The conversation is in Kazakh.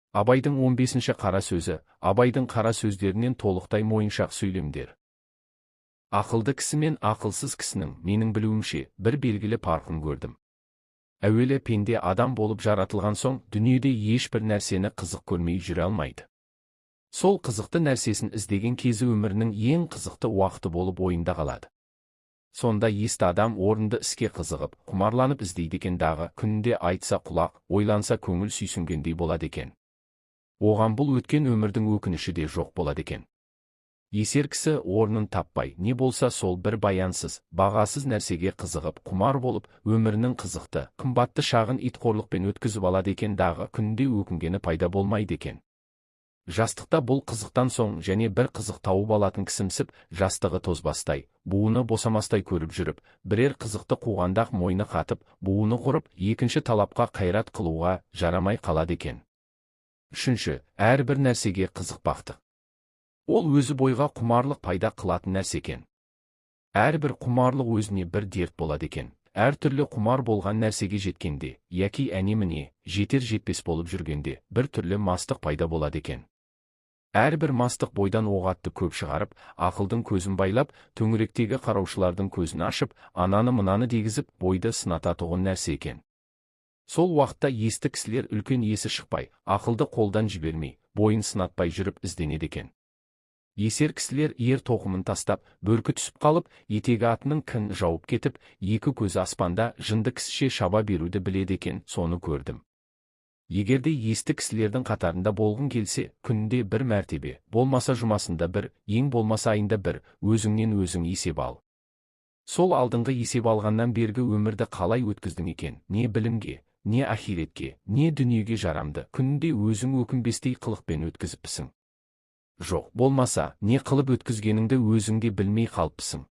Абайдың 15-ші қара сөзі, Абайдың қара сөздерінен толықтай мойыншақ сөйлемдер. Ақылды кісі мен ақылсыз кісінің, менің білуімше, бір белгілі парқын көрдім. Әуелі пенде адам болып жаратылған соң, дүниеде ешбір нәрсені қызық көрмей жүре алмайды. Сол қызықты нәрсесін іздеген кезі өмірінің ең қызықты уақыты болып ойында қалады. Сонда есті адам орынды іске қызығып, құмарланып іздейді екен дағы, күнінде айтса құлақ, ойланса көңіл сүйсінгендей болады екен. Оған бұл өткен өмірдің өкініші де жоқ болады екен. Есер кісі орнын таппай, не болса сол бір баянсыз, бағасыз нәрсеге қызығып, құмар болып, өмірінің қызықты, қымбатты шағын итқорлықпен өткізіп алады екен дағы, күнде өкінгені пайда болмайды екен. Жастықта бұл қызықтан соң және бір қызық тауып алатын кісімсіп, жастығы тозбастай, буыны босамастай көріп жүріп, бірер қызықты қуғандақ мойны қатып, буыны құрып, екінші талапқа қайрат қылуға жарамай қалады екен. Үшінші, әрбір нәрсеге қызықпақты. Ол өзі бойға құмарлық пайда қылатын нәрсе екен. Әрбір құмарлық өзіне бір дерт болады екен. Әртүрлі құмар болған нәрсеге жеткенде, яки әне-міне, жетер-жетпес болып жүргенде, бір түрлі мастық пайда болады екен. Әрбір мастық бойдан оғатты көп шығарып, ақылдың көзін байлап, төңіректегі қараушылардың көзін ашып, ананы-мынаны дегізіп, бойды сынататұғын нәрсе екен. Сол уақытта есті кісілер үлкен есі шықпай, ақылды қолдан жібермей, бойын сынатпай жүріп ізденеді екен. Есер кісілер ер тоқымын тастап, бөркі түсіп қалып, етегі атының кін жауып кетіп, екі көзі аспанда жынды кісіше шаба беруді біледі екен, соны көрдім. Егерде есті кісілердің қатарында болғың келсе, күнде бір мәртебе, болмаса жұмасында бір, ең болмаса айында бір, өзіңнен өзің есеп ал. Сол алдыңғы есеп алғаннан бергі өмірді қалай өткіздің екен, не білімге, не ахиретке, не дүниеге жарамды, күнде өзің өкінбестей қылықпен өткізіппісің. Жоқ, болмаса, не қылып өткізгеніңді өзіңде білмей қалыпсың.